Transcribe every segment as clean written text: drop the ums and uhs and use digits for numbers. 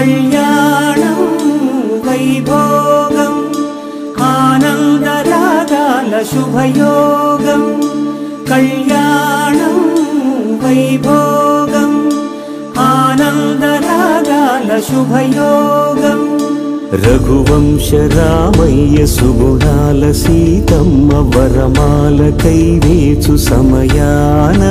కళ్యాణం వైభోగం ఆనందరాగాల శుభయోగం కళ్యాణం వైభోగం ఆనందరాగాల శుభయోగం రఘువంశ రామయ్య సుగుణాల సీతమ్మ వరమాల కైవేచు సమయాన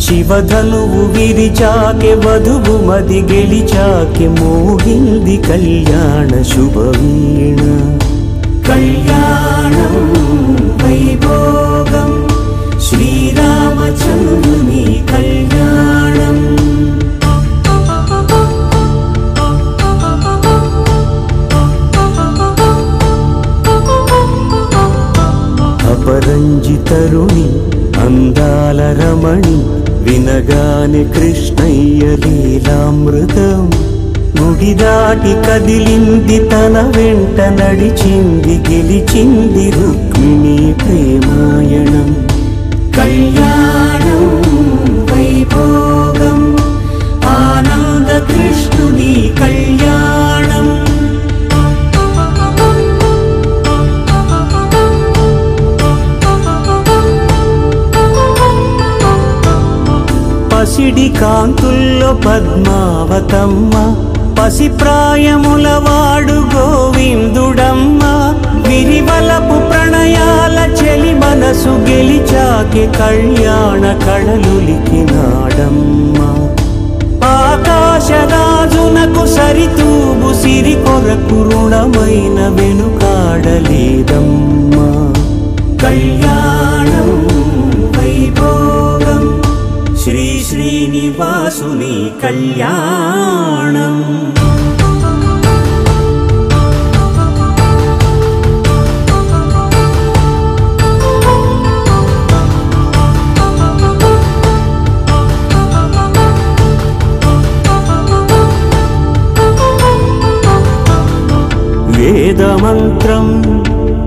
శివధనువు విరిచాకె వధువు మది గెలిచాకె మోగింది కళ్యాణ శుభవీణ కళ్యాణం వైభోగం శ్రీరామచంద్రుని కళ్యాణం అపరంజి తరుణి అందాల రమణి వినగానే కృష్ణయ్య లీలామృతం గుడి దాటి కదిలింది తన వెంట నడిచింది గెలిచింది రుక్మిణి ప్రేమాయణం కళ్యాణం వైభోగం ఆనంద కృష్ణుని కళ్యాణం పసిడి కాంతుల్లో పద్మావతమ్మ పసిప్రాయముల వాడు గోవిందుడమ్మ విరివలపు ప్రణయాల చెలి మనసు గెలిచాకి కళ్యాణ కళలులికినాడమ్మ ఆకాశరాజునకు సరితూగు సిరి కొరకు రుణమైన వెనుకాడలేదమ్మా కళ్యాణం వైభోగం శ్రీ శ్రీనివాసుని కళ్యాణం వేదమంత్రం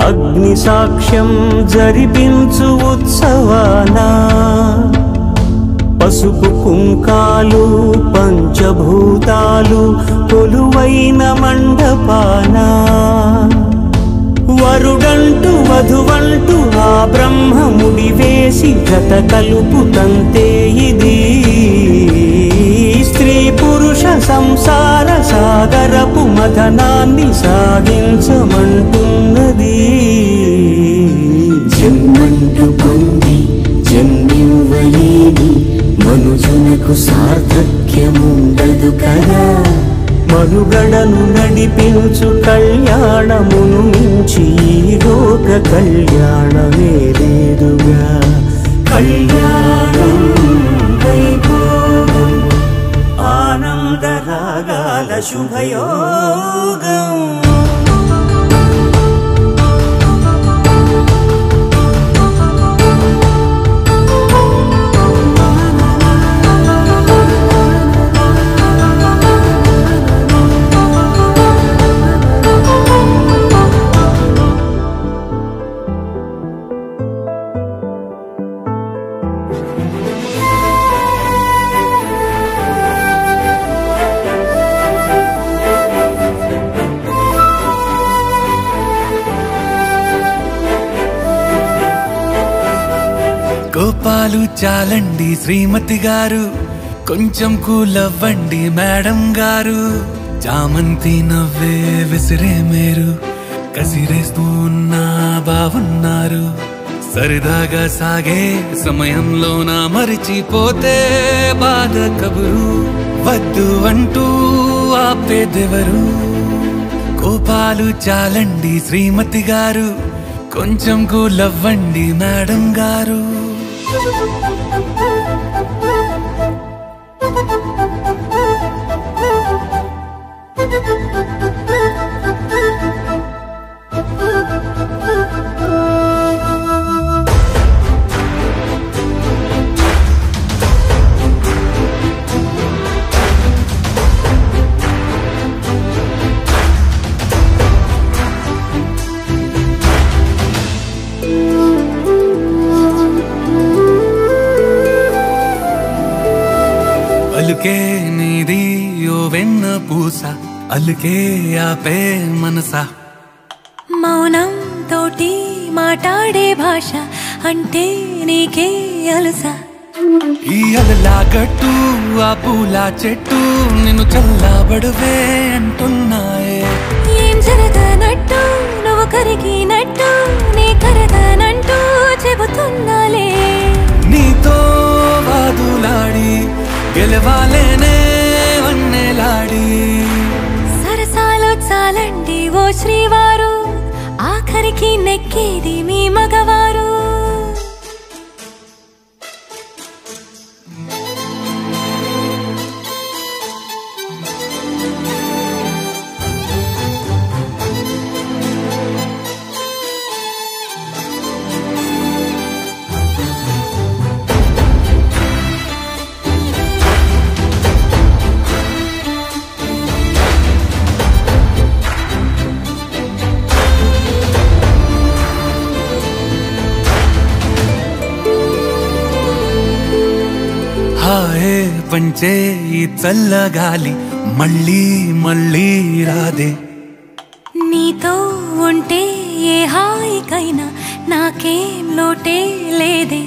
అగ్ని సాక్ష్యం జరిపించు ఉత్సవానా పసుపు కుంకాలు పంచభూతాలు కొలువైన మండపాన వరుడంటూ వధువంటూ ఆ బ్రహ్మముడి వేసి జత కలుపుతంతే ఇది స్త్రీ పురుష సంసార సాగరపు మథనాన్ని సాగించమంటున్నది జన్మంటూ పొంది జన్మివ్వలేని మనుజునకు సార్థక్యముండదు కదా మనుగడను నడిపించు కళ్యాణమును మించి ఈ లోక కళ్యాణమే లేదుగా కళ్యాణం వైభోగం ఆనందరాగాల శుభయోగం కోపాలు చాలండి శ్రీమతి గారు కొంచెం కూలవ్వండి మేడం గారు చామంతి నవ్వే విసిరే మేరు కసిరేస్తూ ఉన్నా బావున్నారు సరదాగా సాగే సమయంలో నా మరిచిపోతే బాధ కబురు వద్దు అంటూ ఆపేదెవరు కోపాలు చాలండి శ్రీమతి గారు కొంచెం కూలవ్వండి మేడం గారు పలుకే నీది ఓ వెన్న పూస అలుకే ఆపే మనసా మౌనం తోటి మాట్లాడే భాష అంటే నీకే అలుసా ఈ అలలా గట్టు ఆ పూల చెట్టు నిన్ను చల్లబడువే అంటున్నాయే ఏం జరగనట్టు నువ్వు కరిగినట్టు నీ కరగనంటూ చెబుతున్నాలే నీతో వాదులాడి గెలవాలేనే వన్నెలాడి సరసాలు చాలండి ఓ శ్రీవారు ఆఖరికి నెక్కేది మీ మగవారు హాయే పంచే ఈ చల్లగాలి మళ్ళీ మళ్ళీ రాదే నీతో ఉంటే ఏ హాయికైనా నాకేం లోటే లేదే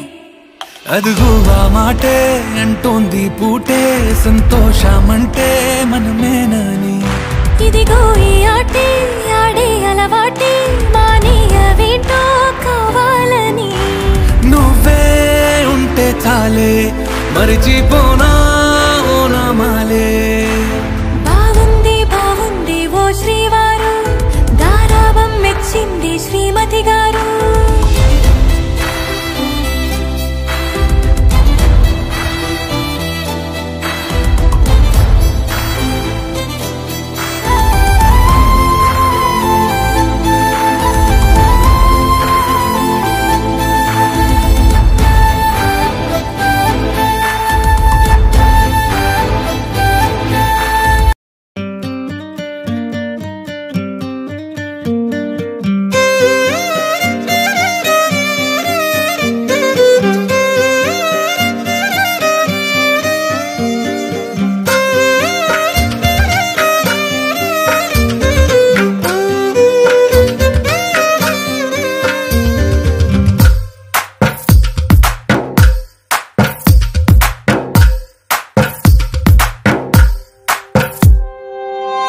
అదుగు ఆ మాటే అంటోంది పూటే సంతోషమంటే మనమేనని ఇదిగో ఈ ఆటే ఆడే అలవాటే మానేయవేంటో కావాలని నువ్వే ఉంటే చాలే మరిచిపోనా ఓ నామాలే బాగుంది బాగుంది ఓ శ్రీవారు గారాబం మెచ్చింది శ్రీమతి గారు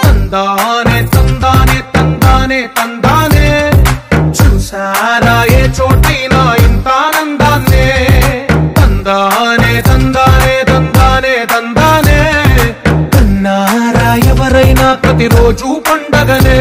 తందానే తందానే తందానే తందానే చూసారా ఏ చోటైనా ఇంత ఆనందాన్నే తందానే తందానే తందానే తందానే కన్నారా ఎవరైనా ప్రతిరోజు పండగనే